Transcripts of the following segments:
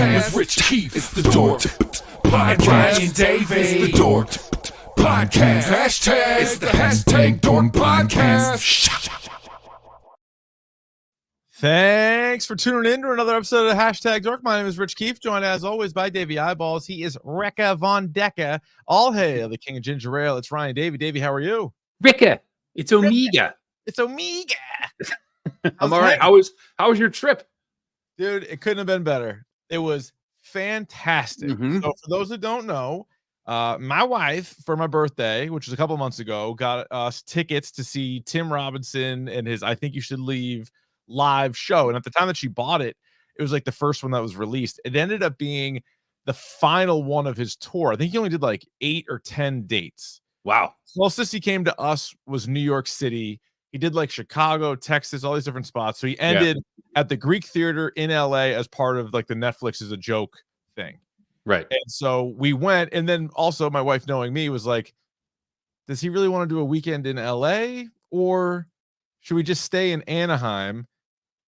Podcast with Rich Keefe. It's the Dork Podcast. And Davey. It's the Dork Podcast. Hashtag. It's the hashtag Dork Podcast. Thanks for tuning in to another episode of Hashtag Dork. My name is Rich Keefe, joined as always by Davey Eyeballs. He is Rekka Von Decker. All hail the king of ginger ale. It's Ryan Davey. Davey, how are you? Ricka, it's Omega. It's Omega. I'm all right. How was your trip? Dude, it couldn't have been better. It was fantastic. So for those that don't know, my wife, for my birthday, which was a couple months ago, got us tickets to see Tim Robinson and his I Think You Should Leave live show. And at the time that she bought it, it was like the first one that was released. It ended up being the final one of his tour. I think he only did like 8 or 10 dates. Wow. Closest he came to us was New York City. He did like Chicago, Texas, all these different spots. So he ended at the Greek Theater in LA as part of like the Netflix is a joke thing. Right. And so we went, and then also my wife, knowing me, was like, does he really want to do a weekend in LA, or should we just stay in Anaheim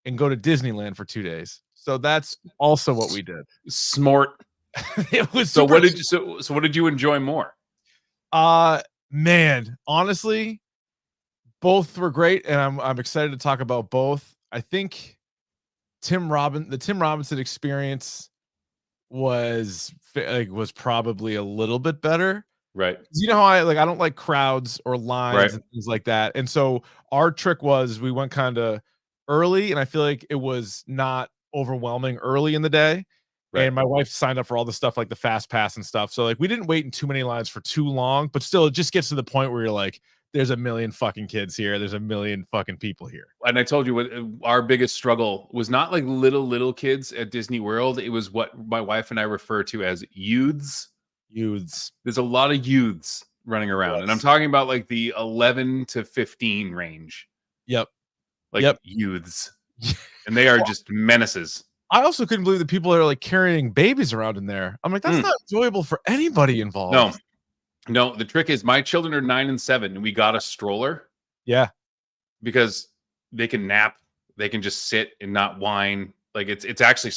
and go to Disneyland for 2 days? So that's also what we did. Smart. It was so what did you enjoy more? Man, honestly, both were great, and I'm excited to talk about both. I think the Tim Robinson experience was probably a little bit better. Right. You know how I don't like crowds or lines and things like that. And so our trick was we went kind of early, and I feel like it was not overwhelming early in the day. Right. And my wife signed up for all the stuff like the fast pass and stuff. So like we didn't wait in too many lines for too long, but still it just gets to the point where you're like, there's a million fucking kids here. There's a million fucking people here. And I told you what our biggest struggle was, not like little kids at Disney World. It was what my wife and I refer to as youths. There's a lot of youths running around. Yes. And I'm talking about like the 11 to 15 range. Yep. Youths. And they are just menaces. I also couldn't believe that people are like carrying babies around in there. I'm like, that's not enjoyable for anybody involved. No, the trick is my children are 9 and 7, and we got a stroller. Yeah. Because they can nap. They can just sit and not whine. Like it's actually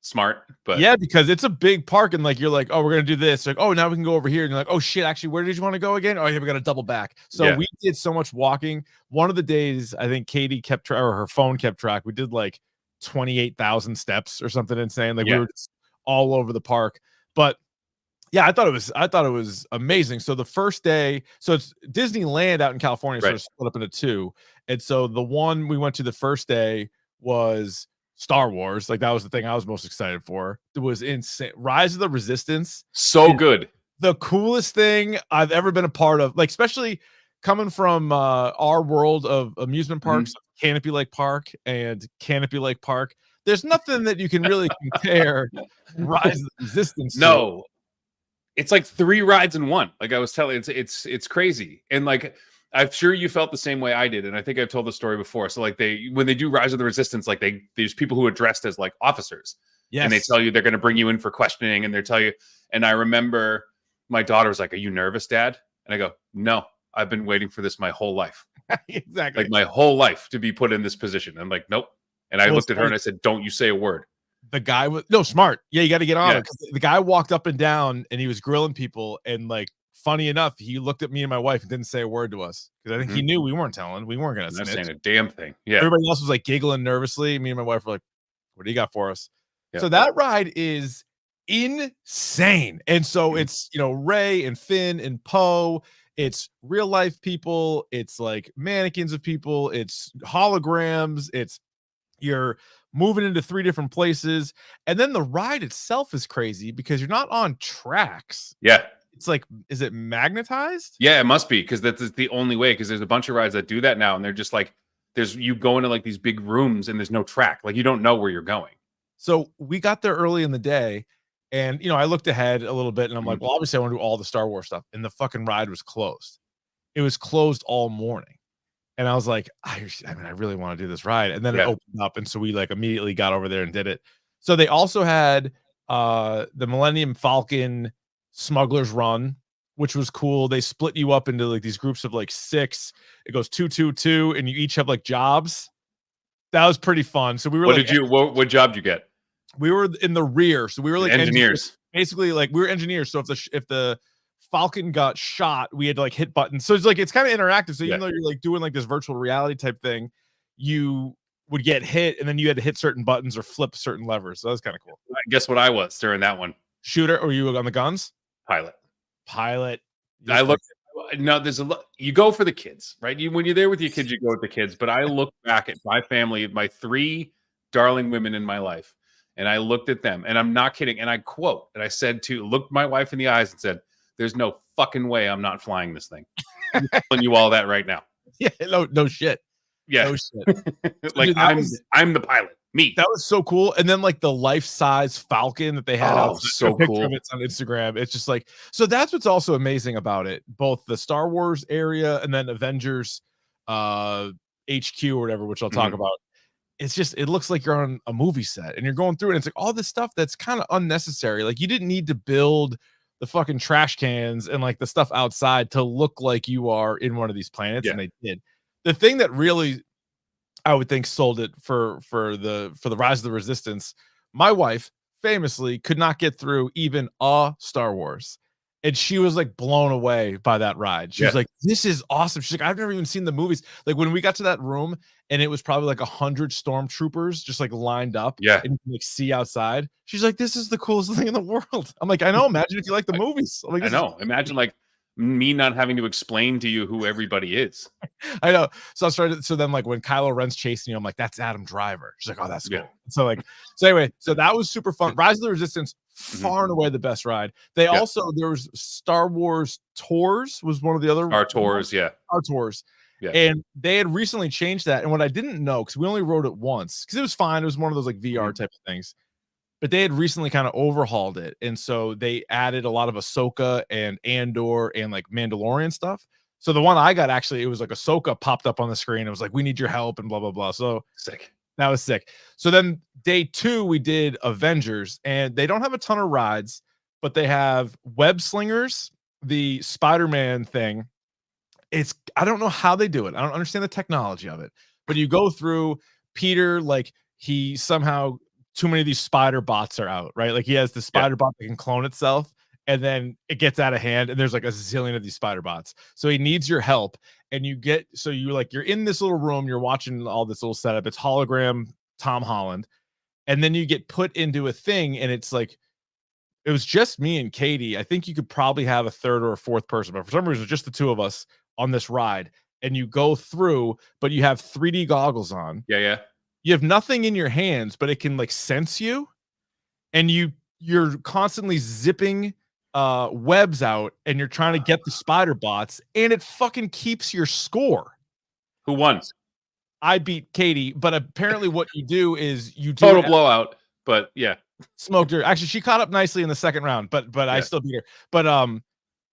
smart. But yeah, because it's a big park, and like you're like, oh, we're going to do this. Like, oh, now we can go over here. And you're like, oh shit, actually, where did you want to go again? Oh yeah, we got to double back. So we did so much walking. One of the days, I think Katie kept track, or her phone kept track. We did like 28,000 steps or something insane. Like we were just all over the park. But yeah, I thought it was amazing. So the first day, so it's Disneyland out in California, sort of split up into two. And so the one we went to the first day was Star Wars. Like that was the thing I was most excited for. It was insane. Rise of the Resistance. So good. The coolest thing I've ever been a part of. Like, especially coming from our world of amusement parks, Canopy Lake Park and Canopy Lake Park. There's nothing that you can really compare Rise of the Resistance to. No. It's like 3 rides in one. Like I was telling, it's crazy. And like, I'm sure you felt the same way I did. And I think I've told the story before. So like when they do Rise of the Resistance, like there's people who are dressed as like officers. Yes. And they tell you they're going to bring you in for questioning, and they tell you. And I remember my daughter was like, "Are you nervous, Dad?" And I go, "No, I've been waiting for this my whole life." Exactly. Like my whole life to be put in this position. I'm like, "Nope." And I looked at her and I said, "Don't you say a word." The guy was smart. Yeah, you got to get on it. The guy walked up and down and he was grilling people. And like, funny enough, he looked at me and my wife and didn't say a word to us because I think he knew we weren't telling. We weren't going to snitch. Not saying a damn thing. Yeah. Everybody else was like giggling nervously. Me and my wife were like, "What do you got for us?" Yeah. So that ride is insane. And so it's, Ray and Finn and Poe. It's real life people. It's like mannequins of people. It's holograms. You're moving into 3 different places. And then the ride itself is crazy because you're not on tracks. Yeah. It's like, is it magnetized? Yeah, it must be, because that's the only way, because there's a bunch of rides that do that now, and they're just like, you go into like these big rooms and there's no track. Like you don't know where you're going. So we got there early in the day, and I looked ahead a little bit and I'm like, well, obviously I want to do all the Star Wars stuff. And the fucking ride was closed. It was closed all morning. And I was like, I really want to do this ride. And then it opened up. And so we like immediately got over there and did it. So they also had the Millennium Falcon Smuggler's Run, which was cool. They split you up into like these groups of like 6. It goes 2, 2, 2, and you each have like jobs. That was pretty fun. So we were. What job did you get? We were in the rear, so we were like engineers. Basically, like we were engineers. So if the Falcon got shot, we had to like hit buttons. So it's kind of interactive. So even though you're like doing like this virtual reality type thing, you would get hit, and then you had to hit certain buttons or flip certain levers. So that was kind of cool. Guess what I was during that one? Shooter, or you on the guns? Pilot. I looked. No, there's a lot. You go for the kids, right? When you're there with your kids, you go with the kids. But I look back at my family, my 3 darling women in my life, and I looked at them, and I'm not kidding. And I quote, and I said looked my wife in the eyes and said, "There's no fucking way I'm not flying this thing." I'm telling you all that right now. Yeah, no shit. Yeah, no shit. Like dude, I'm the pilot. Me. That was so cool. And then like the life-size Falcon that they had out, so cool. It's on Instagram. It's just like, so that's what's also amazing about it. Both the Star Wars area and then Avengers HQ or whatever, which I'll talk about. It's just, it looks like you're on a movie set and you're going through it. And it's like all this stuff that's kind of unnecessary. Like you didn't need to build the fucking trash cans and like the stuff outside to look like you are in one of these planets. And they did. The thing that really, I would think, sold it for the Rise of the Resistance. My wife famously could not get through even a Star Wars, and she was like blown away by that ride. She was like, "This is awesome." She's like, "I've never even seen the movies." Like when we got to that room, and it was probably like 100 stormtroopers just like lined up, and you can like see outside. She's like, "This is the coolest thing in the world." I'm like, "I know. Imagine if you like the movies." I'm like, I know. Imagine like me not having to explain to you who everybody is. I know. So I started. So then, like when Kylo Ren's chasing you, I'm like, "That's Adam Driver." She's like, "Oh, that's cool." So anyway, so that was super fun. Rise of the Resistance, far and away the best ride. They also, there was Star Wars Tours was one of the other Our Tours, Our Tours. And they had recently changed that. And what I didn't know, because we only rode it once, because it was fine. It was one of those like VR type of things. But they had recently kind of overhauled it. And so they added a lot of Ahsoka and Andor and like Mandalorian stuff. So the one I got, actually, it was like Ahsoka popped up on the screen. It was like, "We need your help," and blah, blah, blah. So sick. That was sick. So then day 2, we did Avengers, and they don't have a ton of rides, but they have web slingers, the Spider-Man thing. I don't know how they do it. I don't understand the technology of it, but you go through Peter, like he somehow, too many of these spider bots are out, right? Like he has the spider bot that can clone itself, and then it gets out of hand, and there's like a zillion of these spider bots. So he needs your help, and you're in this little room, you're watching all this little setup. It's hologram Tom Holland, and then you get put into a thing, and it's like, it was just me and Katie. I think you could probably have a third or a fourth person, but for some reason, just the 2 of us on this ride. And you go through, but you have 3D goggles on. You have nothing in your hands, but it can like sense you, and you're constantly zipping webs out, and you're trying to get the spider bots, and it fucking keeps your score. Who won? I beat Katie, but apparently what you do is you do total blowout. But smoked her. Actually, she caught up nicely in the second round, but I still beat her. But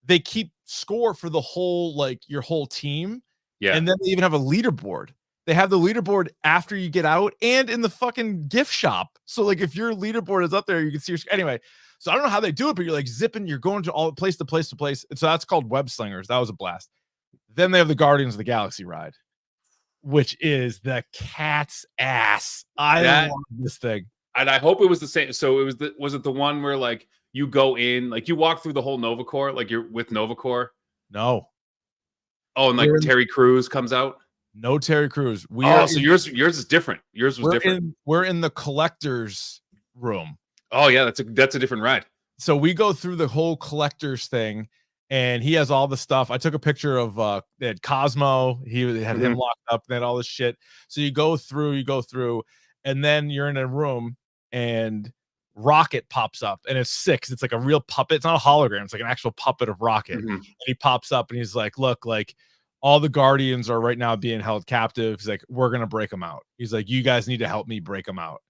they keep score for the whole, like your whole team. And then they even have a leaderboard. They have the leaderboard after you get out and in the fucking gift shop. So like if your leaderboard is up there, you can see anyway. So I don't know how they do it, but you're like zipping, you're going to all place to place to place. And so that's called web slingers. That was a blast. Then they have the Guardians of the Galaxy ride, which is the cat's ass. I love this thing. And I hope it was the same. So was it the one where like you go in, like you walk through the whole Nova Corps, like you're with Nova Corps? No. Oh, and like Terry Crews comes out? No Terry Crews. So yours is different. Yours was different. We're in the collector's room. Oh yeah, that's a different ride. So we go through the whole collector's thing, and he has all the stuff. I took a picture of they had Cosmo. He had him locked up, and then all this shit. So you go through, and then you're in a room, and Rocket pops up, and it's sick. It's like a real puppet. It's not a hologram. It's like an actual puppet of Rocket. And he pops up, and he's like, "Look, like all the Guardians are right now being held captive." He's like, "We're gonna break them out." He's like, "You guys need to help me break them out."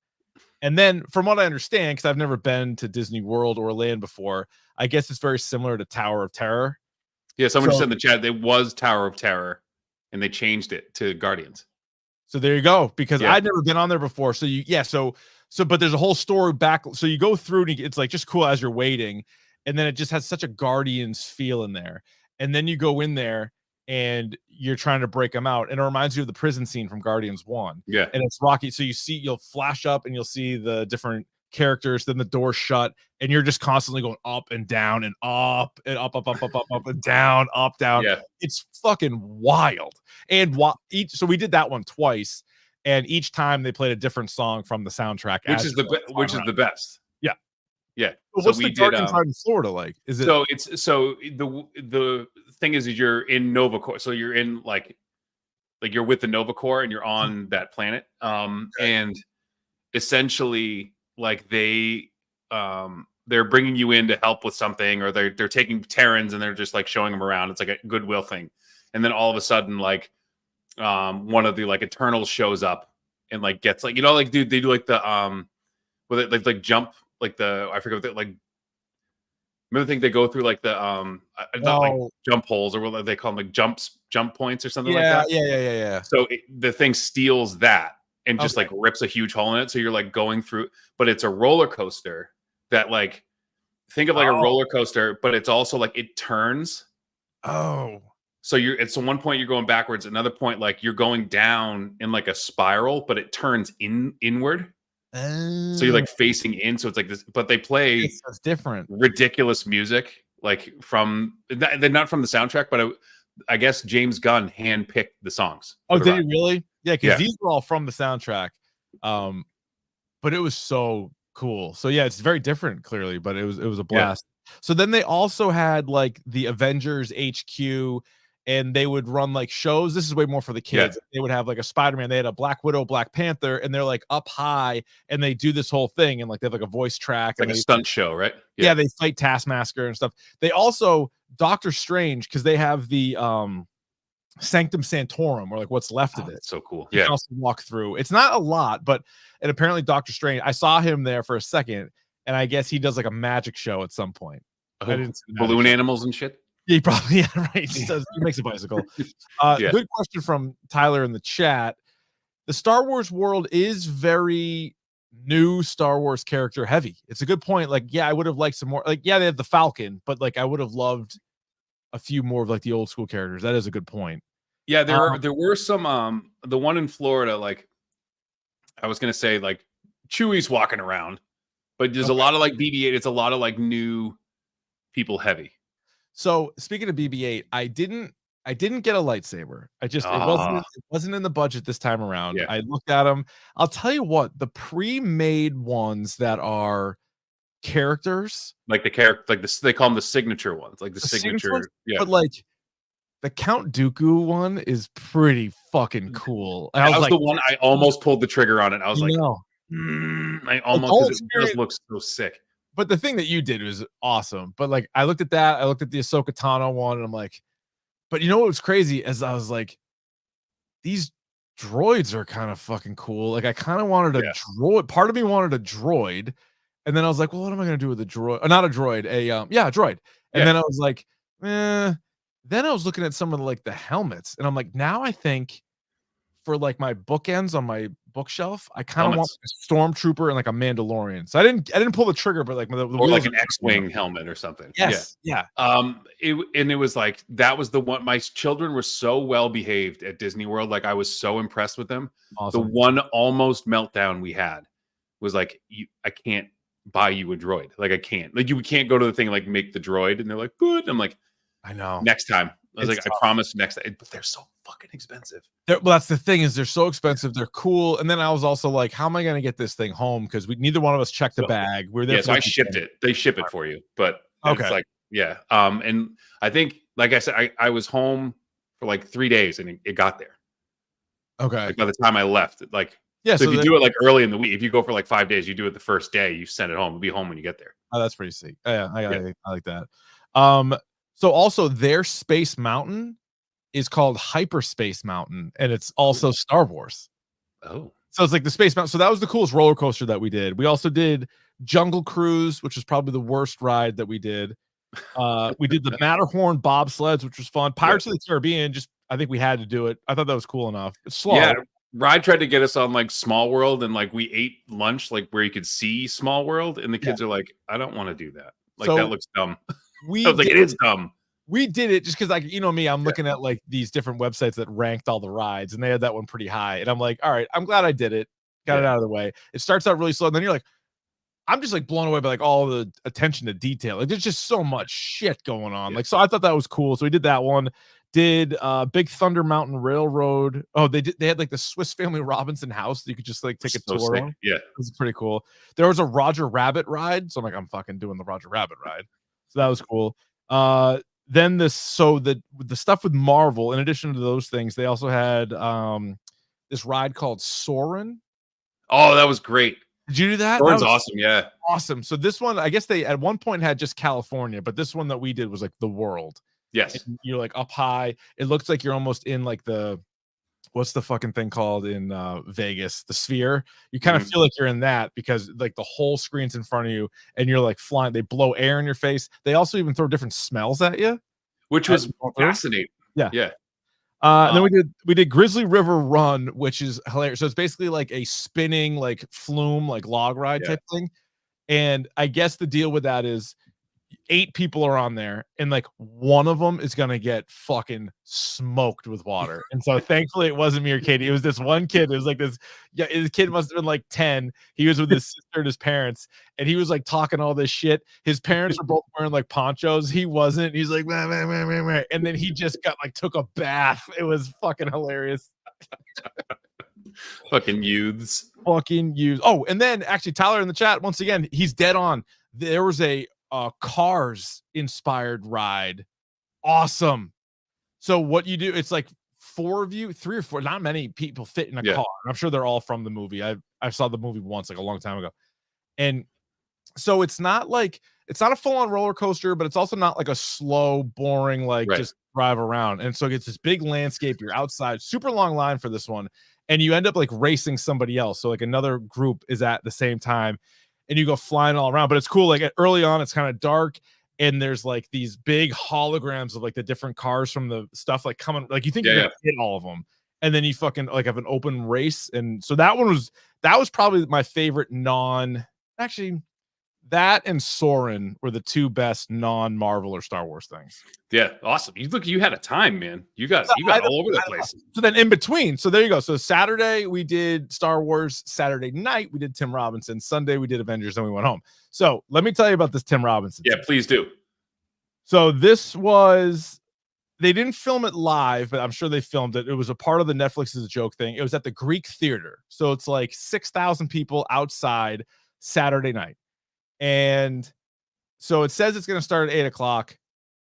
And then, from what I understand, because I've never been to Disney World or Land before, I guess it's very similar to Tower of Terror. Yeah, someone just said in the chat it was Tower of Terror, and they changed it to Guardians. So there you go. Because I'd never been on there before. So but there's a whole story back. So you go through, and it's like just cool as you're waiting, and then it just has such a Guardians feel in there. And then you go in there, and you're trying to break them out, and it reminds you of the prison scene from Guardians 1. And it's Rocky. So you'll flash up, and you'll see the different characters, then the door shut, and you're just constantly going up and down and up and up and down, up, down. Yeah. It's fucking wild. And so we did that one twice, and each time they played a different song from the soundtrack, which is the best. Yeah. Yeah. So what's the dark inside in Florida like? Is it so the thing is you're in Nova Corps, so you're in like you're with the Nova Corps and you're on that planet, and essentially like they're bringing you in to help with something, or they're taking Terrans and they're just like showing them around. It's like a goodwill thing, and then all of a sudden like one of the like Eternals shows up and like gets like, like dude, they do like the with it like jump, like the I forget what they like. Remember the thing they go through like the not like jump holes, or what they call them, like jump points or something like that. Yeah. So the thing steals that and just like rips a huge hole in it. So you're like going through, but it's a roller coaster that like, think of like a roller coaster, but it's also like it turns. Oh. So at one point you're going backwards, another point like you're going down in like a spiral, but it turns inward. So you're like facing in. So it's like this, but they play it's different, ridiculous music, like they're not from the soundtrack, but I guess James Gunn handpicked the songs. Oh, did he really? Yeah, because these were all from the soundtrack. But it was so cool. So yeah, it's very different, clearly, but it was a blast. Yeah. So then they also had like the Avengers HQ, and they would run like shows. This is way more for the kids. They would have like a Spider-Man, they had a Black Widow, Black Panther, and they're like up high, and they do this whole thing, and like they have like a voice track, like and a stunt show, right? Yeah, they fight Taskmaster and stuff. They also Doctor Strange, because they have the Sanctum Sanctorum, or like what's left of it. That's so cool. You can also walk through. It's not a lot, but and apparently Doctor Strange, I saw him there for a second, and I guess he does like a magic show at some point. I didn't see balloon animals and shit. He probably right. He makes a bicycle. Good question from Tyler in the chat. The Star Wars world is very new Star Wars character heavy. It's a good point. Like, yeah, I would have liked some more. Like, yeah, they have the Falcon, but like, I would have loved a few more of like the old school characters. That is a good point. Yeah, there were some. The one in Florida, like I was gonna say, like Chewie's walking around, but there's a lot of like BB-8. It's a lot of like new people heavy. So speaking of BB-8, I didn't get a lightsaber. It wasn't in the budget this time around. I looked at them. I'll tell you what, the pre-made ones that are characters, like the character, like this, they call them the signature ones, like the signature ones, but like the Count Dooku one is pretty fucking cool. That was like, the one I almost pulled the trigger on it. I was like, I almost, because it just looks so sick. But the thing that you did was awesome. But like, I looked at that, I looked at the Ahsoka Tano one, and I'm like, but you know what was crazy? As I was like, these droids are kind of fucking cool. Like, I kind of wanted a droid. Part of me wanted a droid, and then I was like, well, what am I gonna do with a droid? Not a droid, a droid. And then I was like, Then I was looking at some of the helmets, and I'm like, now I think for like my bookends on my bookshelf, I kind of want a stormtrooper and like a Mandalorian. So I didn't pull the trigger, but like the or like an X-wing helmet or something. Yes, it was like, that was the one. My children were so well behaved at Disney World. Like, I was so impressed with them. Awesome. The one almost meltdown we had was like, I can't buy you a droid. Like, I can't. Like, you can't go to the thing and like make the droid, and they're like, good. I'm like, I know. Next time. I was like, tough. I promise next time. But they're so fucking expensive. Well, that's the thing, is they're so expensive. They're cool. And then I was also like, how am I going to get this thing home? Because neither one of us checked the bag. We're there. So I shipped it. They ship it for you. But it's like, and I think, like I said, I was home for like 3 days, and it got there. Okay. Like by the time I left, like, so if you do it like early in the week, if you go for like 5 days, you do it the first day, you send it home. It'll be home when you get there. Oh, that's pretty sick. I like that. So also their Space Mountain is called Hyperspace Mountain, and it's also Star Wars. Oh. So it's like the Space Mountain. So that was the coolest roller coaster that we did. We also did Jungle Cruise, which was probably the worst ride that we did. We did the Matterhorn bobsleds, which was fun. Pirates of the Caribbean, I think we had to do it. I thought that was cool enough. It's slow. Yeah. Ride tried to get us on like Small World, and like we ate lunch like where you could see Small World, and the kids are like, I don't want to do that. Like, that looks dumb. I was like, it is dumb. We did it just because, like, you know me, I'm looking at like these different websites that ranked all the rides, and they had that one pretty high. And I'm like, all right, I'm glad I did it. Got it out of the way. It starts out really slow, and then you're like, I'm just like blown away by like all the attention to detail. Like there's just so much shit going on. Like, so I thought that was cool. So we did that one. Did Big Thunder Mountain Railroad. Oh, they had like the Swiss Family Robinson house that you could just like take a tour on. Yeah. It was pretty cool. There was a Roger Rabbit ride. So I'm like, I'm fucking doing the Roger Rabbit ride. So that was cool. Then the stuff with Marvel, in addition to those things, they also had this ride called Soarin'. Oh, that was great. Did you do that? Soarin's That was awesome. Yeah. awesome. So this one, I guess they at one point had just California, but this one that we did was like the world. Yes. And you're like up high. It looks like you're almost in like what's the fucking thing called in Vegas? The Sphere. You kind of feel like you're in that because like the whole screen's in front of you and you're like flying. They blow air in your face. They also even throw different smells at you, which was fascinating. Yeah. Yeah. And then we did Grizzly River Run, which is hilarious. So it's basically like a spinning like flume, like log ride type thing. And I guess the deal with that is 8 people are on there and like one of them is gonna get fucking smoked with water. And so thankfully it wasn't me or Katie. It was this one kid. It was like this, his kid must have been like 10. He was with his sister and his parents, and he was like talking all this shit. His parents were both wearing like ponchos. He wasn't. He's like, meh, meh, meh, meh, meh. And then he just got like took a bath. It was fucking hilarious. Fucking youths. Fucking youths. Oh, and then actually Tyler in the chat, once again, he's dead on. There was a Cars inspired ride. Awesome. So what you do, it's like 4 of you, 3 or 4, not many people fit in a car. I'm sure they're all from the movie. I saw the movie once, like a long time ago. And so it's not a full-on roller coaster, but it's also not like a slow, boring, like just drive around. And so it's this big landscape. You're outside, super long line for this one. And you end up like racing somebody else. So like another group is at the same time. And you go flying all around, but it's cool. Like early on, it's kind of dark, and there's like these big holograms of like the different cars from the stuff like coming. Like you think you're gonna hit all of them, and then you fucking like have an open race. And so that was probably my favorite actually. That and Soarin' were the 2 best non-Marvel or Star Wars things. Yeah, awesome. You had a time, man. You got all over the place. So then in between, so there you go. So Saturday we did Star Wars. Saturday night we did Tim Robinson. Sunday we did Avengers, and we went home. So let me tell you about this Tim Robinson. Yeah, please do. So they didn't film it live, but I'm sure they filmed it. It was a part of the Netflix is a Joke thing. It was at the Greek Theater. So it's like 6,000 people outside Saturday night. And so it says it's going to start at 8:00.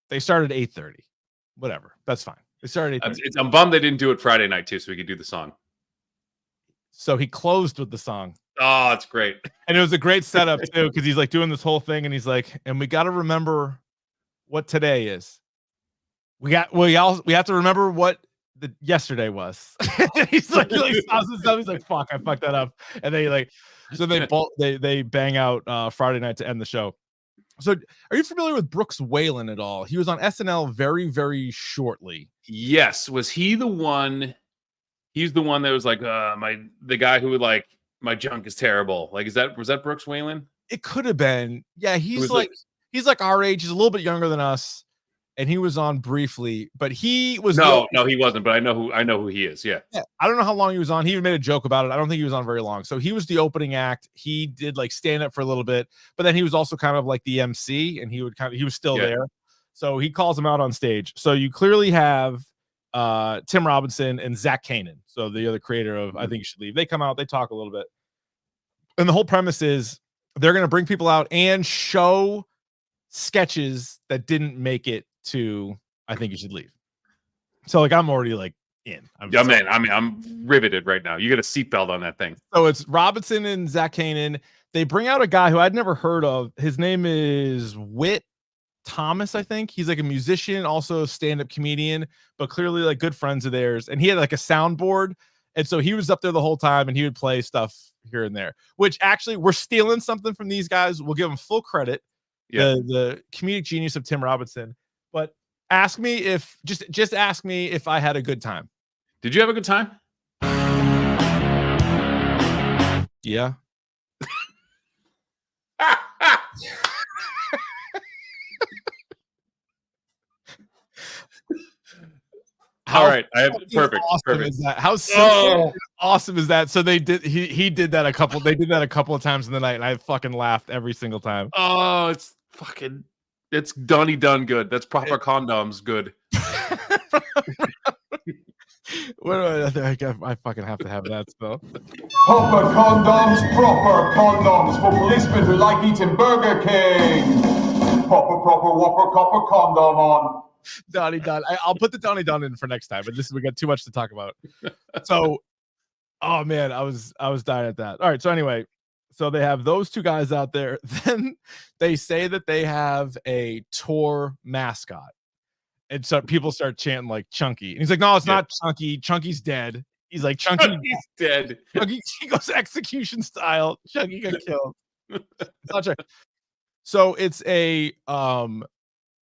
They started at 8:30. Whatever. That's fine. They started at 8:30. I'm bummed they didn't do it Friday night too, so we could do the song. So he closed with the song. Oh, it's great. And it was a great setup too, because he's like doing this whole thing and he's like, and we got to remember what today is. We have to remember what the yesterday was. he's like stops himself. He's like, fuck, I fucked that up. And they bang out Friday night to end the show. So are you familiar with Brooks Whalen at all? He was on SNL very, very shortly. Yes. Was he the one? He's the one that was like, the guy who would like, my junk is terrible. Like, was that Brooks Whalen? It could have been. Yeah, he's like our age. He's a little bit younger than us. And he was on briefly, but he was no, he wasn't. But I know who he is. Yeah. I don't know how long he was on. He even made a joke about it. I don't think he was on very long. So he was the opening act. He did like stand up for a little bit, but then he was also kind of like the MC, and he was still there. So he calls him out on stage. So you clearly have Tim Robinson and Zach Kanan. So the other creator of I Think You Should Leave. They come out, they talk a little bit. And the whole premise is they're going to bring people out and show sketches that didn't make it to I Think You Should Leave. So like I'm already like in. I'm riveted right now. You got a seatbelt on that thing. So it's Robinson and Zach Kanan. They bring out a guy who I'd never heard of. His name is Whit Thomas, I think. He's like a musician, also a stand-up comedian, but clearly like good friends of theirs. And he had like a soundboard. And so he was up there the whole time and he would play stuff here and there, which actually we're stealing something from these guys. We'll give them full credit. Yeah. The comedic genius of Tim Robinson. But ask me if just ask me if I had a good time. Did you have a good time? Yeah. All right, I have perfect. Awesome Perfect. is that? How simple awesome is that? So they did. He did that a couple. They did that a couple of times in the night, and I fucking laughed every single time. Oh, it's Donnie done good. That's proper condoms good. What do I fucking have to have that spell. Proper condoms for policemen who like eating Burger King. Proper whopper copper condom on. Donnie Don. I'll put the Donnie Don in for next time, but we got too much to talk about. So, oh man, I was dying at that. All right, so anyway, so they have those two guys out there. Then they say that they have a tour mascot. And so people start chanting like Chunky. And he's like, no, it's not Chunky. Chunky's dead. He's like, Chunky's dead. Chunky, he goes execution style. Chunky got killed. It's not true. So it's a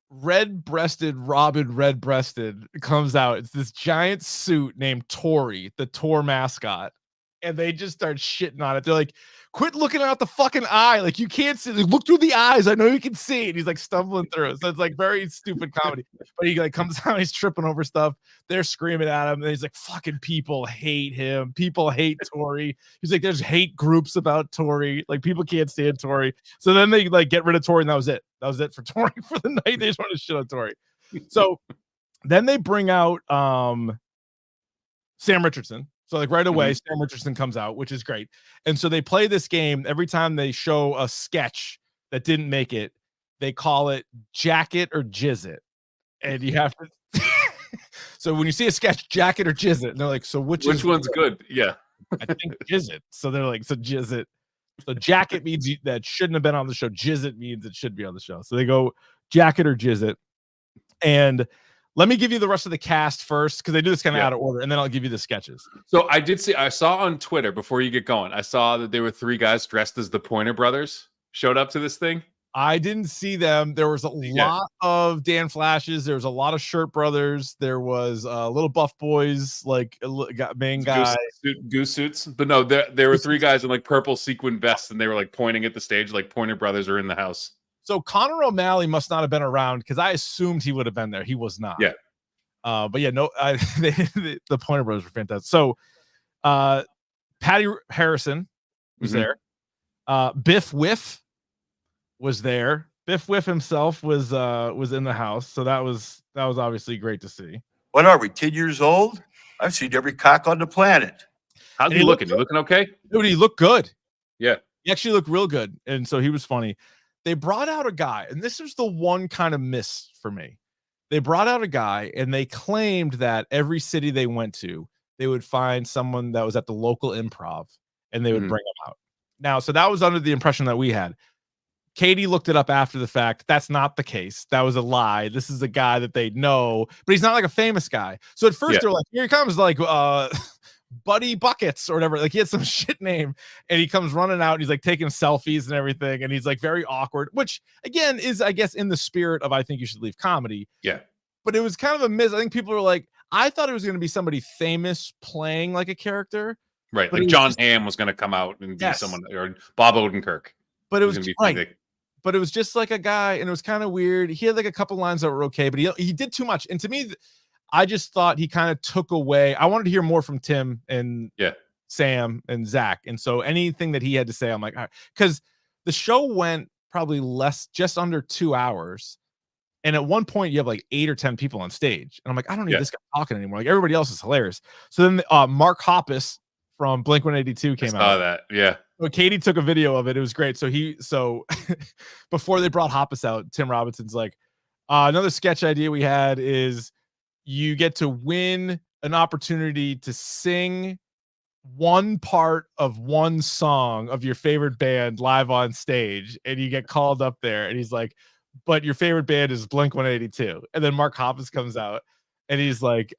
red-breasted Robin red-breasted comes out. It's this giant suit named Tori, the tour mascot. And they just start shitting on it. They're like, quit looking out the fucking eye. Like, you can't see. Like, look through the eyes. I know you can see. And he's like stumbling through. So it's like very stupid comedy. But he like comes out, he's tripping over stuff. They're screaming at him. And he's like, fucking people hate him. People hate Tori. He's like, there's hate groups about Tori. Like, people can't stand Tori. So then they like get rid of Tori, and that was it. That was it for Tori for the night. They just want to shit on Tori. So then they bring out Sam Richardson. So like right away, Sam Richardson comes out, which is great. And so they play this game every time they show a sketch that didn't make it. They call it Jacket or Jizz It. And you have to. So when you see a sketch, Jacket or Jizz It, and they're like, so which one's good? Yeah. I think Jizz It. So they're like, so Jizz It. So Jacket means that shouldn't have been on the show. Jizz It means it should be on the show. So they go Jacket or Jizz It. And let me give you the rest of the cast first, because they do this kind of out of order, and then I'll give you the sketches. So I saw on Twitter before you get going, I saw that there were 3 guys dressed as the Pointer Brothers showed up to this thing. I didn't see them. There was a lot of Dan Flashes. There was a lot of Shirt Brothers. There was little buff boys, like main guy. Goose suits. But no, there were 3 guys in like purple sequin vests, and they were like pointing at the stage like Pointer Brothers are in the house. So Connor O'Malley must not have been around, because I assumed he would have been there. He was not. Yeah. But yeah, no, the Pointer Brothers were fantastic. So Patty Harrison was there. Biff Whiff was there. Biff Whiff himself was in the house. So that was obviously great to see. What are we, 10 years old? I've seen every cock on the planet. How's he looking? You looking okay? Dude, he looked good. Yeah. He actually looked real good. And so he was funny. They brought out a guy, and this was the one kind of miss for me. They brought out a guy, and they claimed that every city they went to, they would find someone that was at the local improv, and they would bring him out. Now, so that was under the impression that we had. Katie looked it up after the fact. That's not the case. That was a lie. This is a guy that they know, but he's not like a famous guy. So at first they're like, here he comes, like Buddy Buckets or whatever. Like, he had some shit name, and he comes running out, and he's like taking selfies and everything, and he's like very awkward, which again is, I guess, in the spirit of I think you should leave comedy. Yeah. But it was kind of a miss. I think people were like, I thought it was going to be somebody famous playing like a character. Right. Like John Hamm was going to come out and be someone, or Bob Odenkirk. But it was But it was just like a guy, and it was kind of weird. He had like a couple lines that were okay, but he did too much. And to me, I just thought he kind of took away. I wanted to hear more from Tim and Sam and Zach. And so anything that he had to say, I'm like, all right. Because the show went probably just under 2 hours. And at one point, you have like 8 or 10 people on stage. And I'm like, I don't need this guy talking anymore. Like, everybody else is hilarious. So then Mark Hoppus from Blink-182 came out. I saw that. Yeah. So Katie took a video of it. It was great. So before they brought Hoppus out, Tim Robinson's like, another sketch idea we had is you get to win an opportunity to sing one part of one song of your favorite band live on stage, and you get called up there. And he's like, but your favorite band is Blink-182. And then Mark Hoppus comes out, and he's like,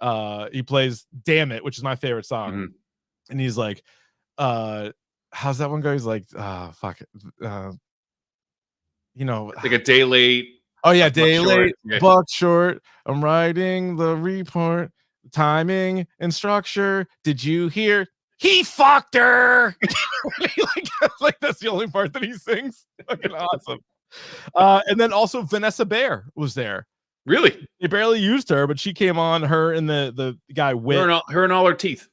he plays Damn It, which is my favorite song. And he's like, how's that one go? He's like, fuck it. Like a day late. Oh yeah, day late, buck short. I'm writing the report. Timing and structure. Did you hear? He fucked her. like that's the only part that he sings. Fucking awesome. And then also Vanessa Bayer was there. Really? They barely used her, but she came on. Her and the guy with her and all her teeth.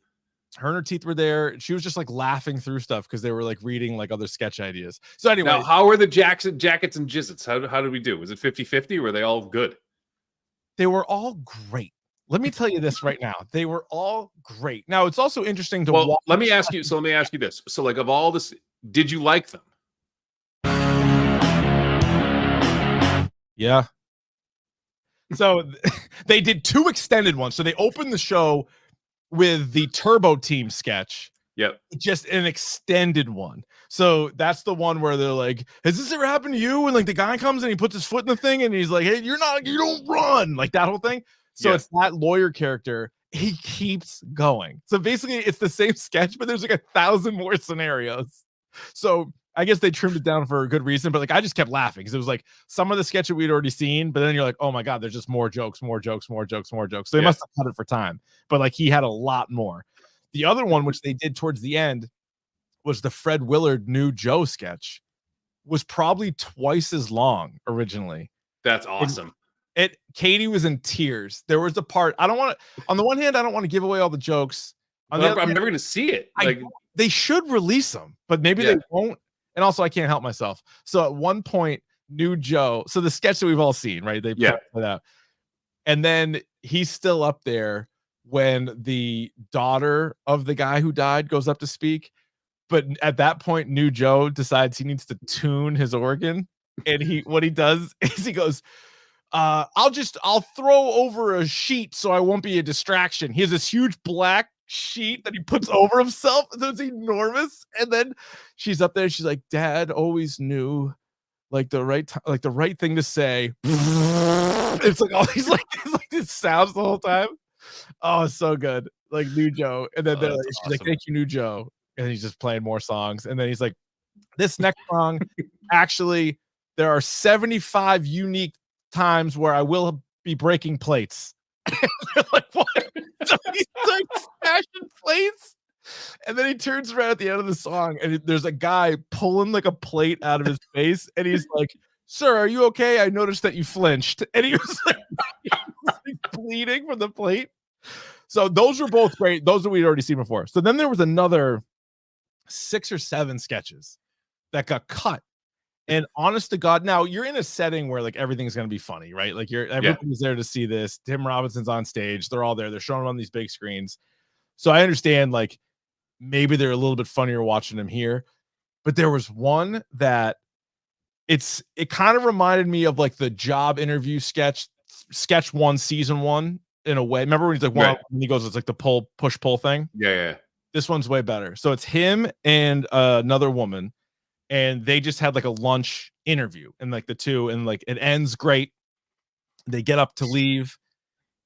Her and her teeth were there. She was just like laughing through stuff because they were like reading like other sketch ideas. So anyway, Now, how are the jackets and jizzits? How did we do? Was it 50-50? Were they all good? they were all great. Let me tell you this right now. They were all great. Now, it's also interesting to Well, watch. let me ask you this. So, like, of all this, did you like them? Yeah. So they did 2 extended ones. So they opened the show with the Turbo Team sketch. Yep. Just an extended one. So that's the one where they're like, has this ever happened to you? And like the guy comes and he puts his foot in the thing and he's like, hey, you don't run. Like that whole thing. So it's that lawyer character. He keeps going. So basically it's the same sketch, but there's like 1,000 more scenarios. So I guess they trimmed it down for a good reason, but like I just kept laughing because it was like some of the sketch that we'd already seen, but then you're like, oh my God, there's just more jokes. So they must have cut it for time, but like he had a lot more. The other one, which they did towards the end, was the Fred Willard New Joe sketch, was probably twice as long originally. That's awesome. Katie was in tears. There was a part, on the one hand, I don't want to give away all the jokes. I'm never going to see it. Like they should release them, but maybe they won't. And also I can't help myself. So at one point, New Joe, so the sketch that we've all seen, right? They put it out. And then he's still up there when the daughter of the guy who died goes up to speak. But at that point, New Joe decides he needs to tune his organ. And what he does is he goes, I'll throw over a sheet so I won't be a distraction. He has this huge black sheet that he puts over himself. So it's enormous. And then she's up there. She's like, Dad always knew like the right thing to say. It's like all these like this sounds the whole time. Oh, it's so good. Like New Joe. And then she's like, thank you, New Joe. And he's just playing more songs. And then he's like, this next song, actually, there are 75 unique times where I will be breaking plates. Like, what? So he's like smashing plates. And then he turns around at the end of the song and there's a guy pulling like a plate out of his face. And he's like, sir, are you okay? I noticed that you flinched. And he was like, bleeding from the plate. So those were both great. Those that we'd already seen before. So then there was another 6 or 7 sketches that got cut. And honest to God, now you're in a setting where like everything's going to be funny, right? Like everybody's there to see this. Tim Robinson's on stage. They're all there. They're showing them on these big screens. So I understand like maybe they're a little bit funnier watching them here. But there was one that it kind of reminded me of like the job interview sketch 1, season 1 in a way. Remember when he's like, when he goes, it's like the push pull thing. Yeah. This one's way better. So it's him and another woman. And they just had like a lunch interview and like the two, and like it ends great. They get up to leave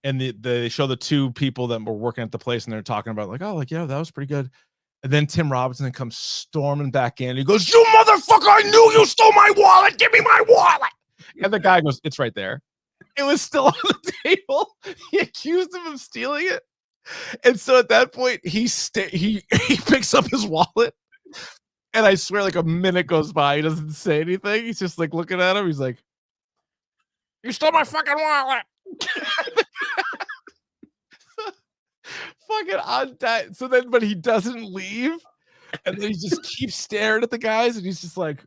and they show the 2 people that were working at the place and they're talking about like, oh, like, yeah, that was pretty good. And then Tim Robinson comes storming back in. He goes, you motherfucker, I knew you stole my wallet. Give me my wallet. And the guy goes, it's right there. It was still on the table. He accused him of stealing it. And so at that point, he picks up his wallet. And I swear, like a minute goes by, he doesn't say anything. He's just like looking at him. He's like, "You stole my fucking wallet." Fucking on time. So then, but he doesn't leave, and then he just keeps staring at the guys, and he's just like,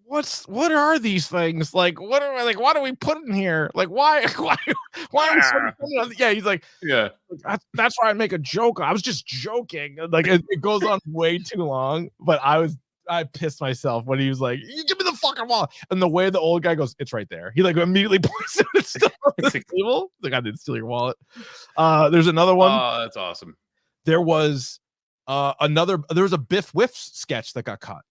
"What are these things? Like, what do we put in here? Like, why are we sort of yeah?" He's like, "Yeah, that's why I make a joke. I was just joking." Like it goes on way too long, but I pissed myself when he was like, "You give me the fucking wallet." And the way the old guy goes, "It's right there." He like immediately points at it still on the table. Like, I didn't steal your wallet. There's another one. Oh, that's awesome. There was there was a Biff Whiff sketch that got cut.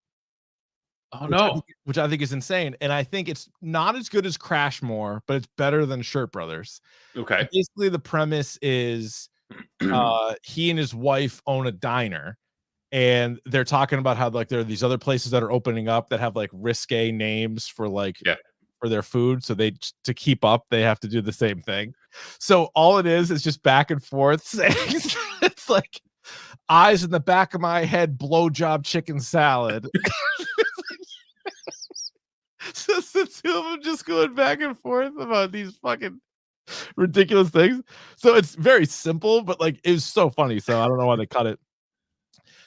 Oh no. Which I think is insane. And I think it's not as good as Crashmore, but it's better than Shirt Brothers. Okay. And basically the premise is he and his wife own a diner. And they're talking about how like there are these other places that are opening up that have like risque names for like for their food. So to keep up, they have to do the same thing. So all it is just back and forth saying it's like eyes in the back of my head, blowjob chicken salad. So it's the 2 of them just going back and forth about these fucking ridiculous things. So it's very simple, but like it was so funny. So I don't know why they cut it.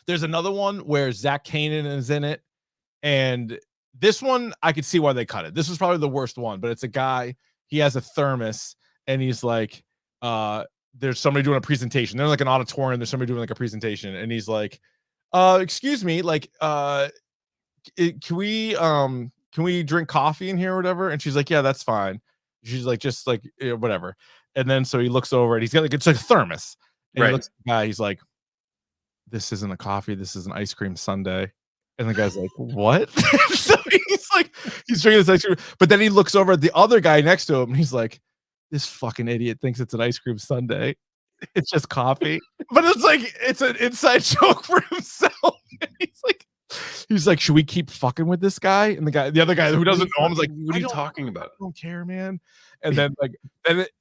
There's another one where Zach Kanan is in it, and this one I could see why they cut it. This was probably the worst one, but it's a guy. He has a thermos, and he's like, there's somebody doing a presentation. They're like an auditorium. There's somebody doing like a presentation, and he's like, excuse me, like, can we drink coffee in here or whatever? And she's like, yeah, that's fine. She's like, just like, whatever. And then so he looks over and he's got like, it's like a thermos. And he looks at the guy, he's like, this isn't a coffee, this is an ice cream sundae. And the guy's like, what? So he's like, he's drinking this ice cream, but then he looks over at the other guy next to him and he's like, this fucking idiot thinks it's an ice cream sundae. It's just coffee. But it's like, it's an inside joke for himself. And he's like, should we keep fucking with this guy? And the other guy who doesn't know him is like, what are you talking about? I don't care, man. And then like,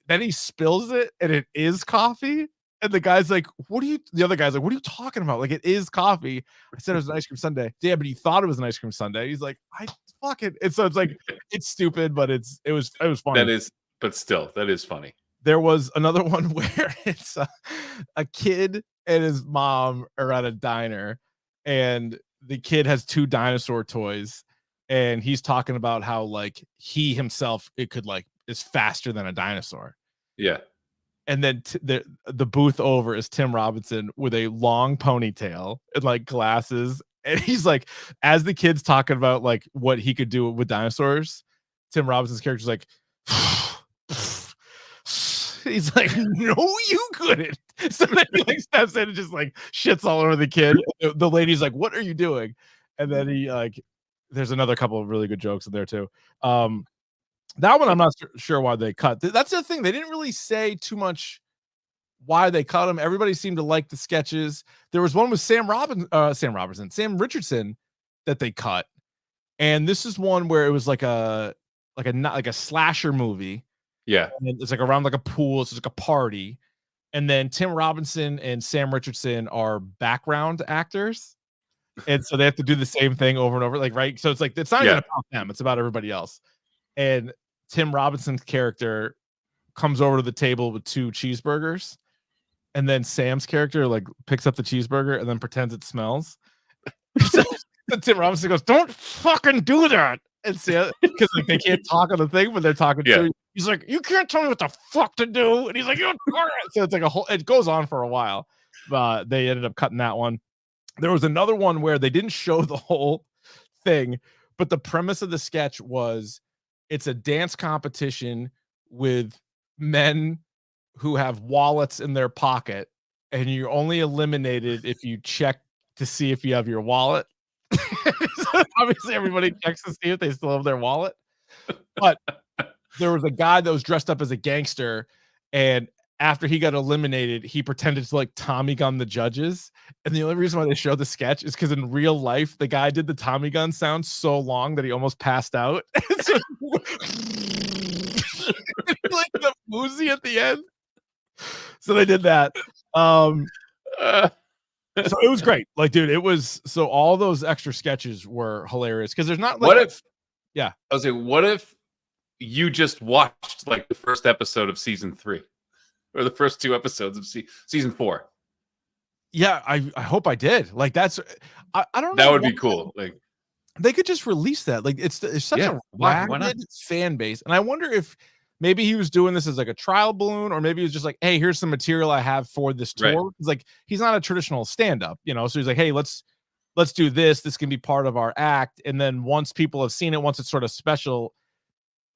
then he spills it and it is coffee. And the guy's like, the other guy's like, what are you talking about? Like, it is coffee. I said it was an ice cream sundae. Yeah, but he thought it was an ice cream sundae. He's like, I fucking, and so it's like, it's stupid, but it was funny. But still, that is funny. There was another one where it's a kid and his mom are at a diner, and the kid has 2 dinosaur toys, and he's talking about how like he himself, it could like is faster than a dinosaur. Yeah. And then the booth over is Tim Robinson with a long ponytail and like glasses. And he's like, as the kid's talking about like what he could do with dinosaurs, Tim Robinson's character's like, he's like, no, you couldn't. So then he like steps in and just like shits all over the kid. The lady's like, what are you doing? And then he like, there's another couple of really good jokes in there too. That one I'm not sure why they cut. That's the thing. They didn't really say too much why they cut them. Everybody seemed to like the sketches. There was one with Sam Richardson that they cut. And this is one where it was like a slasher movie. Yeah. And it's like around like a pool. It's like a party. And then Tim Robinson and Sam Richardson are background actors. And so they have to do the same thing over and over. Like, right. So it's like, it's not even about them. It's about everybody else. And Tim Robinson's character comes over to the table with 2 cheeseburgers. And then Sam's character like picks up the cheeseburger and then pretends it smells. So Tim Robinson goes, don't fucking do that. And Sam, because like they can't talk on the thing, but they're talking to him. He's like, you can't tell me what the fuck to do. And he's like, you so it's like it goes on for a while. They ended up cutting that one. There was another one where they didn't show the whole thing, but the premise of the sketch was it's a dance competition with men who have wallets in their pocket, and you're only eliminated if you check to see if you have your wallet. So obviously, everybody checks to see if they still have their wallet. But there was a guy that was dressed up as a gangster, and after he got eliminated, he pretended to like Tommy gun the judges. And the only reason why they showed the sketch is because in real life, the guy did the Tommy gun sound so long that he almost passed out. So, like the woozy at the end. So they did that. So it was great. Like, dude, it was so all those extra sketches were hilarious because there's not like, I was saying, what if you just watched like the first episode of season 3? Or the first 2 episodes of season 4. Yeah, I hope I did. Like that's I don't know. That would be cool. Like they could just release that. Like it's such a rabid fan base. And I wonder if maybe he was doing this as like a trial balloon, or maybe he was just like, hey, here's some material I have for this tour. Right. It's like he's not a traditional stand-up, you know. So he's like, hey, let's do this. This can be part of our act. And then once people have seen it, once it's sort of special,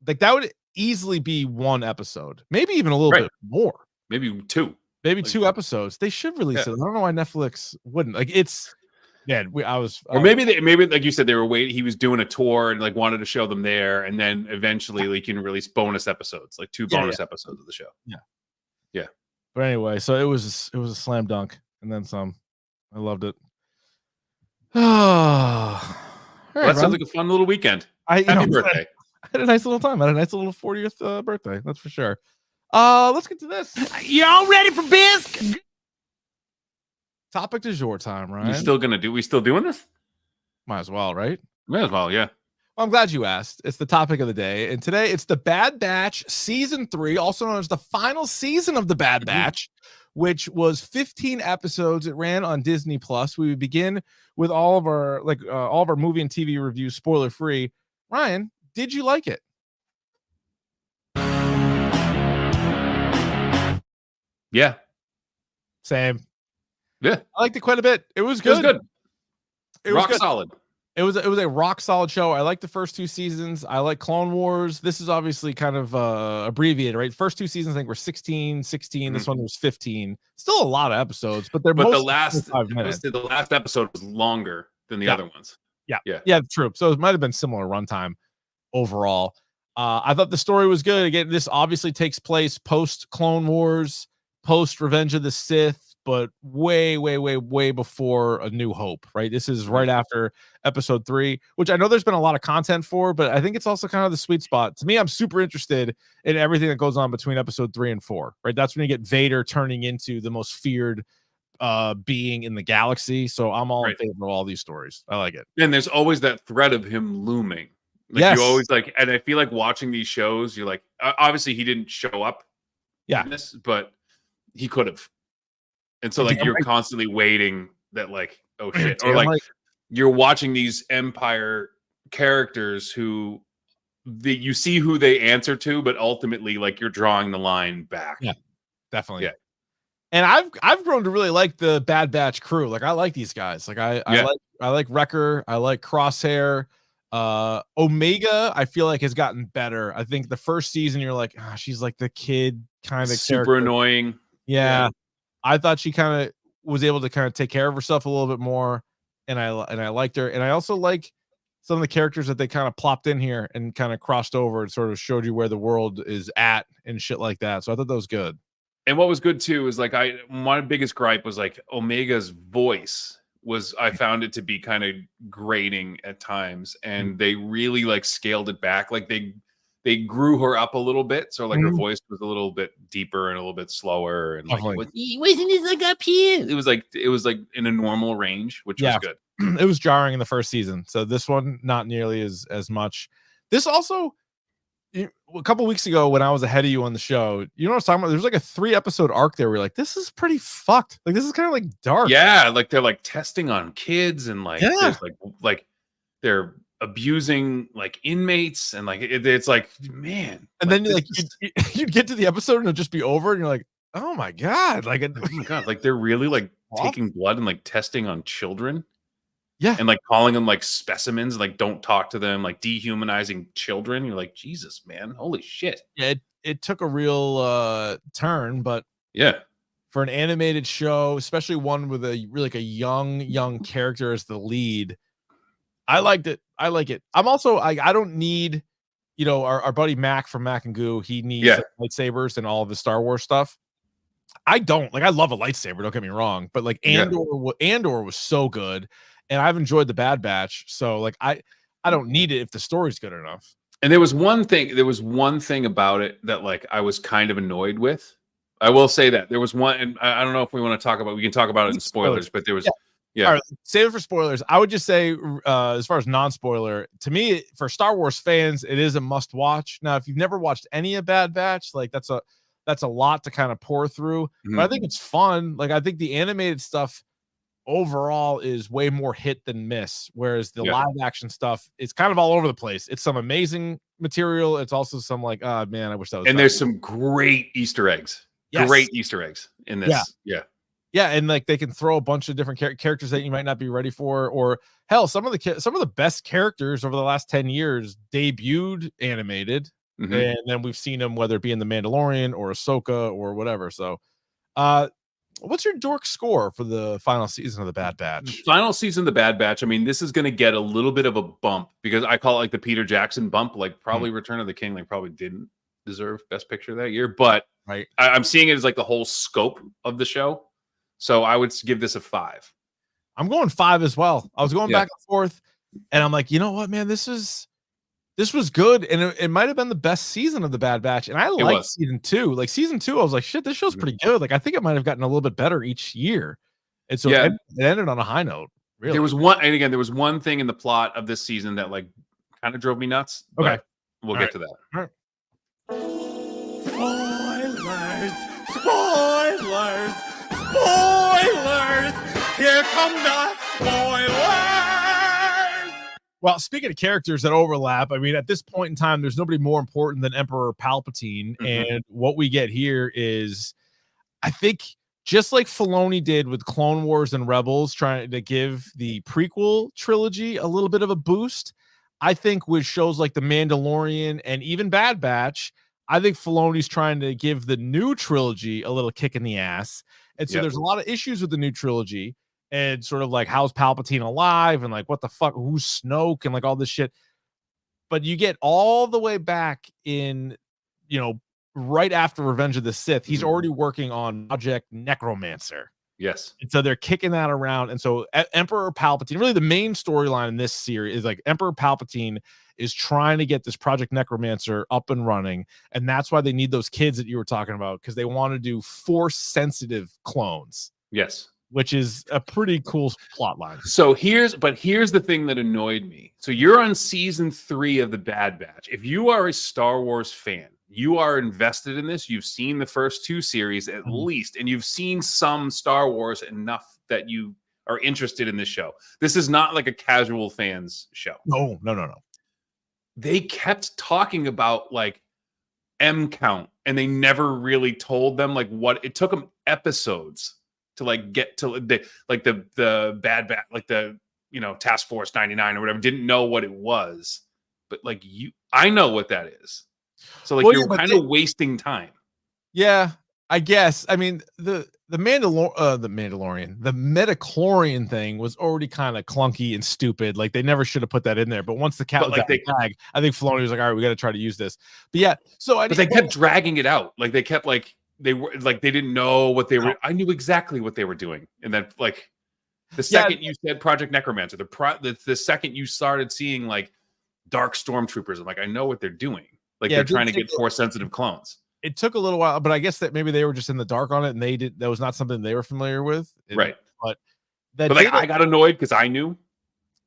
like that would easily be 1 episode, maybe even a little bit more. Maybe 2. Maybe like 2 episodes. They should release it. I don't know why Netflix wouldn't. Like it's or maybe like you said, they were waiting. He was doing a tour and like wanted to show them there, and then eventually like you can release bonus episodes, like 2 bonus episodes of the show. Yeah. But anyway, so it was a slam dunk, and then some. I loved it. Oh, that sounds like a fun little weekend. Happy birthday! I had a nice little time. I had a nice little 40th birthday. That's for sure. Let's get to this. Y'all ready for bisque? Topic du jour time, right? We still doing this? Might as well, right? Might as well, yeah. Well, I'm glad you asked. It's the topic of the day. And today it's the Bad Batch Season 3, also known as the final season of the Bad Batch, which was 15 episodes. It ran on Disney Plus. We would begin with all of our movie and TV reviews, spoiler free. Ryan, did you like it? Yeah. Same. Yeah. I liked it quite a bit. It was good. It was good. It was rock good. solid. It was a rock solid show. I like the first 2 seasons. I like Clone Wars. This is obviously kind of abbreviated, right? First 2 seasons I think were 16. This one was 15. Still a lot of episodes, but they're the last 5 minutes. The last episode was longer than the other ones. Yeah, true. So it might have been similar runtime overall. I thought the story was good. Again, this obviously takes place post Clone Wars, post Revenge of the Sith, but way before A New Hope, right? This is right after episode 3, which I know there's been a lot of content for, but I think it's also kind of the sweet spot. To me, I'm super interested in everything that goes on between episode 3 and 4, right? That's when you get Vader turning into the most feared being in the galaxy. So I'm all in favor of all these stories. I like it. And there's always that threat of him looming. Like yes. You always like, and I feel like watching these shows, you're like, obviously he didn't show up in this, but he could have. And so like you're constantly waiting that like, oh shit. Or like you're watching these Empire characters who you see who they answer to, but ultimately like you're drawing the line back. Yeah, definitely. Yeah. And I've grown to really like the Bad Batch crew. Like I like these guys. Like I like Wrecker. I like Crosshair. Omega, I feel like has gotten better. I think the first season you're like, she's like the kid kind of super annoying. Yeah. I thought she kind of was able to kind of take care of herself a little bit more, and I liked her. And I also like some of the characters that they kind of plopped in here and kind of crossed over and sort of showed you where the world is at and shit like that. So I thought that was good. And what was good too is like my biggest gripe was like Omega's voice I found it to be kind of grating at times, and they really like scaled it back. Like they grew her up a little bit, so like her voice was a little bit deeper and a little bit slower, and like wasn't it like up here? It was like in a normal range, which was good. It was jarring in the first season, so this one not nearly as much. This also, a couple weeks ago when I was ahead of you on the show, you know what I was talking about? There's like a 3-episode arc there where you're like, this is pretty fucked. Like this is kind of like dark. Yeah, like they're like testing on kids, and like there's like they're abusing like inmates, and like it's like, man. And then like you'd get to the episode and it'll just be over, and you're like, oh my god, like oh my god, like they're really like taking blood and like testing on children. Yeah. And like calling them like specimens, like don't talk to them, like dehumanizing children. You're like, Jesus, man, holy shit. Yeah, it took a real turn, but yeah, for an animated show, especially one with a really like a young character as the lead, I liked it. I like it. I'm also I don't need, you know, our buddy Mac from Mac and Goo, he needs lightsabers and all of the Star Wars stuff. I don't. Like I love a lightsaber, don't get me wrong, but like Andor was so good. And I've enjoyed the Bad Batch, so like I don't need it if the story's good enough. And there was one thing about it that like I was kind of annoyed with. I will say that there was one, and I don't know if we want to talk about. We can talk about it in spoilers, but there was. Yeah. All right, save it for spoilers. I would just say, as far as non-spoiler, to me, for Star Wars fans, it is a must-watch. Now, if you've never watched any of Bad Batch, like that's a lot to kind of pour through. But I think it's fun. Like I think the animated stuff overall is way more hit than miss, whereas the live action stuff is kind of all over the place. It's some amazing material. It's also some like, oh man, I wish that was. And there's some great Easter eggs. Yes. Great Easter eggs in this. Yeah, and like they can throw a bunch of different characters that you might not be ready for, or hell, some of the best characters over the last 10 years debuted animated, and then we've seen them whether it be in the Mandalorian or Ahsoka or whatever. So, what's your dork score for the final season of the Bad Batch? Final season of the Bad Batch. I mean, this is going to get a little bit of a bump because I call it like the Peter Jackson bump. Like probably Return of the King, like probably didn't deserve Best Picture that year, but I'm seeing it as like the whole scope of the show. So I would give this a 5. I'm going 5 as well. I was going back and forth, and I'm like, you know what, man, this was good, and it might have been the best season of the Bad Batch. And I liked season 2. Like season 2, I was like, shit, this show's pretty good. Like I think it might have gotten a little bit better each year. And so it ended on a high note. Really, there was one thing in the plot of this season that like kind of drove me nuts. Okay, we'll get to that. All right. Spoilers. Here come the spoilers. Well, speaking of characters that overlap, I mean, at this point in time, there's nobody more important than Emperor Palpatine. And what we get here is, I think, just like Filoni did with Clone Wars and Rebels, trying to give the prequel trilogy a little bit of a boost, I think with shows like The Mandalorian and even Bad Batch, I think Filoni's trying to give the new trilogy a little kick in the ass. And so there's a lot of issues with the new trilogy and sort of like, how's Palpatine alive? And like, what the fuck, who's Snoke? And like all this shit. But you get all the way back in, right after Revenge of the Sith, he's already working on Project Necromancer. Yes. And so they're kicking that around. And so Emperor Palpatine, really the main storyline in this series is like Emperor Palpatine is trying to get this Project Necromancer up and running. And that's why they need those kids that you were talking about, because they want to do force sensitive clones. Yes. Which is a pretty cool plot line. So here's the thing that annoyed me. So you're on season 3 of the Bad Batch. If you are a Star Wars fan, you are invested in this. You've seen the first 2 series at least, and you've seen some Star Wars enough that you are interested in this show. This is not like a casual fans show. No. They kept talking about like M count, and they never really told them like what it took them episodes to like get to the Bad Batch, like the Task Force 99 or whatever, didn't know what it was, but like I know what that is. So like you're kind of wasting time. Yeah, I guess. I mean, the Mandalorian, the Metachlorian thing was already kind of clunky and stupid. Like they never should have put that in there. But once the cat was out of the bag, I think Filoni was like, all right, we got to try to use this. But yeah, so they kept dragging it out. Like they kept like they were like they didn't know what they were. I knew exactly what they were doing, and then like the second you said Project Necromancer, the second you started seeing like dark stormtroopers, I'm like, I know what they're doing. Like they're trying to get force sensitive clones. It took a little while, but I guess that maybe they were just in the dark on it, and that was not something they were familiar with. Right. But like I got annoyed because I knew.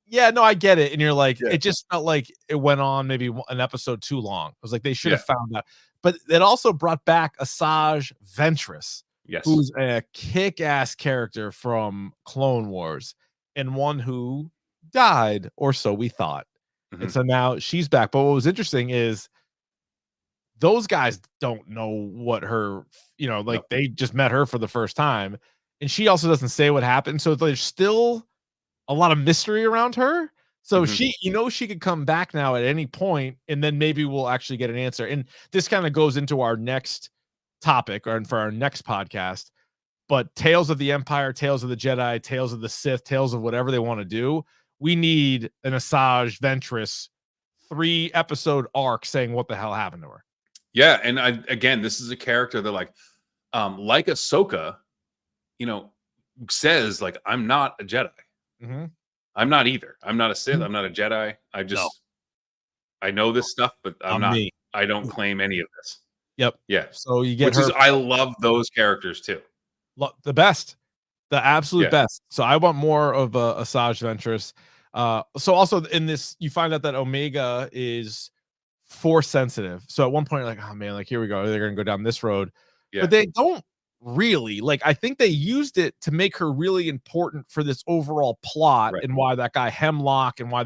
Yeah, no, I get it. And you're like, it just felt like it went on maybe an episode too long. It was like they should have found that. But it also brought back Asajj Ventress, who's a kick-ass character from Clone Wars, and one who died, or so we thought. And so now she's back. But what was interesting is those guys don't know what her, they just met her for the first time. And she also doesn't say what happened. So there's still a lot of mystery around her. So she could come back now at any point, and then maybe we'll actually get an answer. And this kind of goes into our next topic, or for our next podcast. But Tales of the Empire, Tales of the Jedi, Tales of the Sith, Tales of whatever they want to do. We need an Asajj Ventress 3-episode arc saying what the hell happened to her. Yeah, and again, this is a character that like Ahsoka, says like, I'm not a Jedi. I'm not either. I'm not a Sith. I'm not a Jedi. I know this stuff, but I'm not. Me. I don't claim any of this. Yep. Yeah. So you get I love those characters too. The best, the absolute best. So I want more of Asajj Ventress. So also in this, you find out that Omega is force sensitive. So at one point, you're like, oh man, like here we go. They're gonna go down this road. Yeah. But they don't really. Like I think they used it to make her really important for this overall plot, and why that guy Hemlock, and why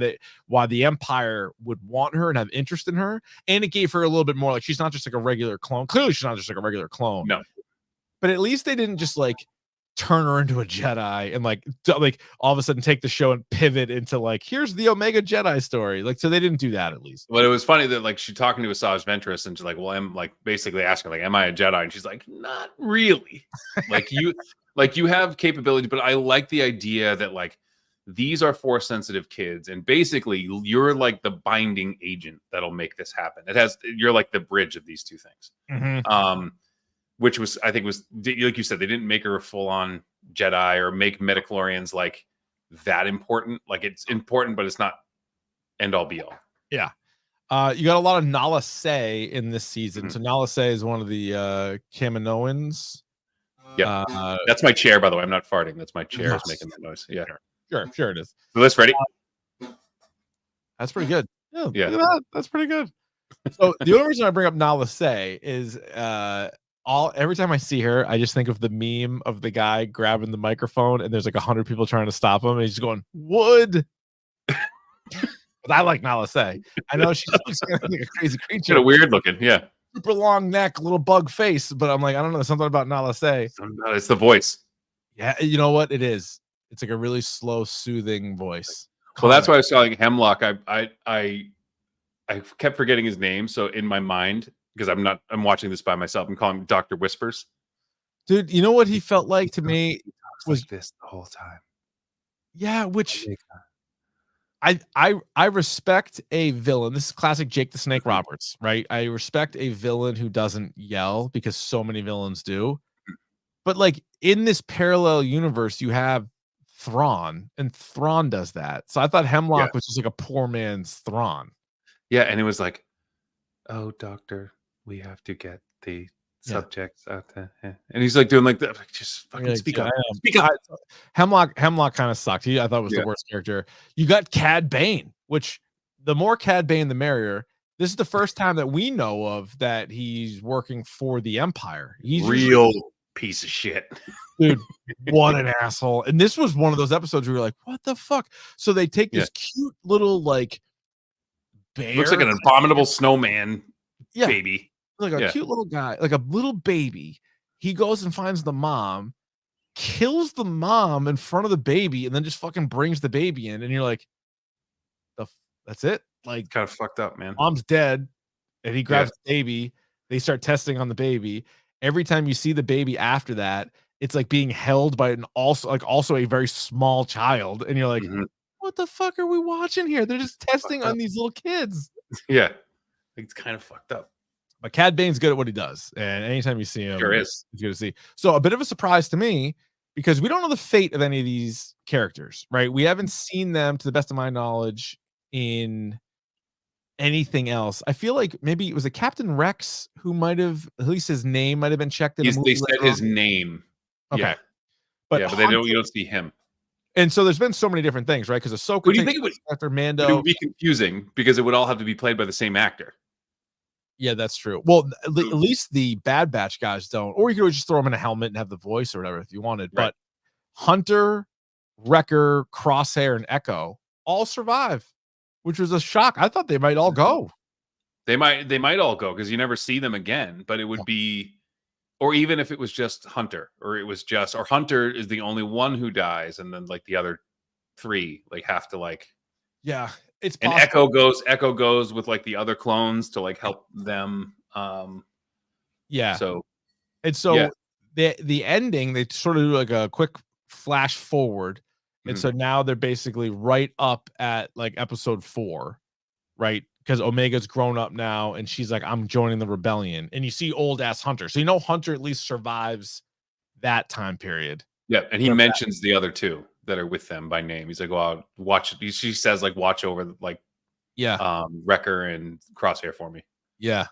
the Empire would want her and have interest in her. And it gave her a little bit more, like she's not just like a regular clone. Clearly she's not just like a regular clone. No. But at least they didn't just like turn her into a Jedi and like all of a sudden take the show and pivot into like, here's the Omega Jedi story. Like, so they didn't do that at least. But it was funny that like she talking to Asajj Ventress, and she's like, well, I'm like basically asking like, am I a Jedi? And she's like, not really. like you have capability, but I like the idea that like these are force sensitive kids, and basically you're like the binding agent that'll make this happen. You're like the bridge of these two things. Which was, I think was, like you said, they didn't make her a full-on Jedi or make midichlorians like that important. Like it's important, but it's not end all be all. Yeah. You got a lot of Nala Se in this season. So Nala Se is one of the Kaminoans. Yeah. That's my chair, by the way. I'm not farting. That's my chair is making that noise. Yeah. Sure it is. So this ready? That's pretty good. Yeah. Look at that. That's pretty good. So the only reason I bring up Nala Se is every time I see her, I just think of the meme of the guy grabbing the microphone and there's like 100 people trying to stop him and he's just going, wood. But I like Nala Se. I know she looks kind of like a crazy creature. Kind of weird looking, yeah. Super long neck, little bug face, but I'm like, I don't know, there's something about Nala Se. It's the voice. Yeah, you know what it is? It's like a really slow, soothing voice. Well, that's why I was telling Hemlock. I kept forgetting his name, so in my mind, because I'm watching this by myself, I'm calling him Dr. Whispers. Dude, you know what he felt like to me was like this the whole time. Yeah, which I respect a villain. This is classic Jake the Snake Roberts, right? I respect a villain who doesn't yell because so many villains do. But like in this parallel universe, you have Thrawn, and Thrawn does that. So I thought Hemlock was just like a poor man's Thrawn. Yeah, and it was like, oh, doctor, we have to get the subjects out there. And he's like doing like that. Like, just fucking like, speak up. Speak up. Hemlock kind of sucked. I thought was the worst character. You got Cad Bane, which the more Cad Bane, the merrier. This is the first time that we know of that he's working for the Empire. He's real piece of shit. Dude, what an asshole. And this was one of those episodes where you're like, what the fuck? So they take this cute little like bear. Looks like an abominable snowman baby. Like a cute little guy, like a little baby. He goes and finds the mom, kills the mom in front of the baby, and then just fucking brings the baby in. And you're like, that's it? Like, kind of fucked up, man. Mom's dead. And he grabs the baby. They start testing on the baby. Every time you see the baby after that, it's like being held by an also a very small child. And you're like, what the fuck are we watching here? They're just testing on these little kids. Yeah. It's kind of fucked up. But Cad Bane's good at what he does. And anytime you see him, it's good to see. So a bit of a surprise to me because we don't know the fate of any of these characters, right? We haven't seen them, to the best of my knowledge, in anything else. I feel like maybe it was a Captain Rex who might have, at least his name might have been checked in. They said his name. Okay. Yeah. But you don't see him. And so there's been so many different things, right? Because Ahsoka, what do you think it would after Mando? It would be confusing because it would all have to be played by the same actor. Yeah, that's true. Well, at least the Bad Batch guys don't, or you could just throw them in a helmet and have the voice or whatever if you wanted. Right. But Hunter, Wrecker, Crosshair, and Echo all survive, which was a shock. I thought they might all go. They might all go because you never see them again. But it would be, or even if it was just Hunter, or Hunter is the only one who dies, and then like the other three like have to like. Yeah. It's and possible. Echo goes with like the other clones to like help them. So the ending, they sort of do like a quick flash forward. And so now they're basically right up at like episode 4, right? Because Omega's grown up now and she's like, I'm joining the rebellion. And you see old ass Hunter. So Hunter at least survives that time period. Yeah. And he mentions the other two that are with them by name. He's like, well, watch. She says like, watch over like, Wrecker and Crosshair for me. Yeah.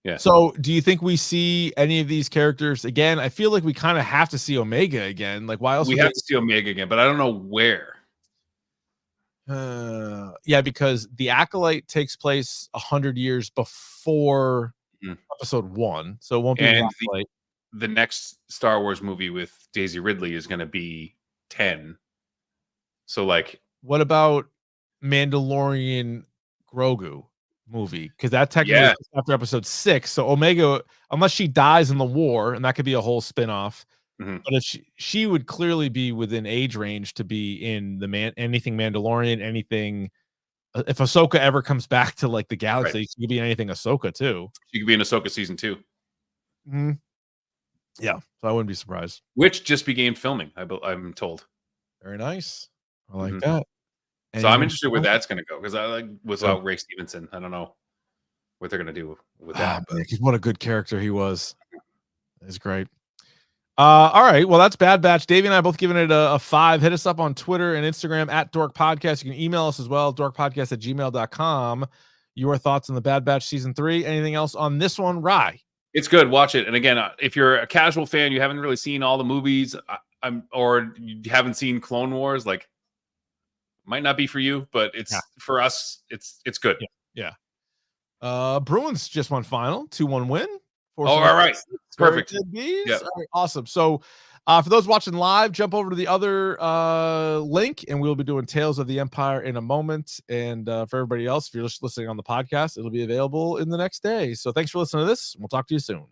Yeah. So do you think we see any of these characters again? I feel like we kind of have to see Omega again. Like, why else? We have to see Omega again, but I don't know where. Because the Acolyte takes place 100 years before episode 1. So it won't be the next Star Wars movie with Daisy Ridley is going to be 10. So like, what about Mandalorian Grogu movie? Because that technically is after episode 6. So Omega, unless she dies in the war, and that could be a whole spin-off. But if she would clearly be within age range to be in anything Mandalorian, anything. If Ahsoka ever comes back to like the galaxy, she could be in anything Ahsoka too. She could be in Ahsoka season 2. Yeah, so I wouldn't be surprised. Which just began filming, I'm told. Very nice. I like that. So I'm interested where that's going to go because I like without Ray Stevenson, I don't know what they're going to do with that. What a good character he was. It's great. All right. Well, that's Bad Batch. Davey and I both giving it a 5. Hit us up on Twitter and Instagram at Dork Podcast. You can email us as well, dorkpodcast@gmail.com. Your thoughts on the Bad Batch season 3. Anything else on this one, Rye? It's good. Watch it. And again, if you're a casual fan, you haven't really seen all the movies, or you haven't seen Clone Wars, like might not be for you, but it's for us. It's good. Yeah. Bruins just won final 2-1 win all right. Perfect. Yep. All right, awesome. So for those watching live, jump over to the other link, and we'll be doing Tales of the Empire in a moment. And for everybody else, if you're just listening on the podcast, it'll be available in the next day. So thanks for listening to this. We'll talk to you soon.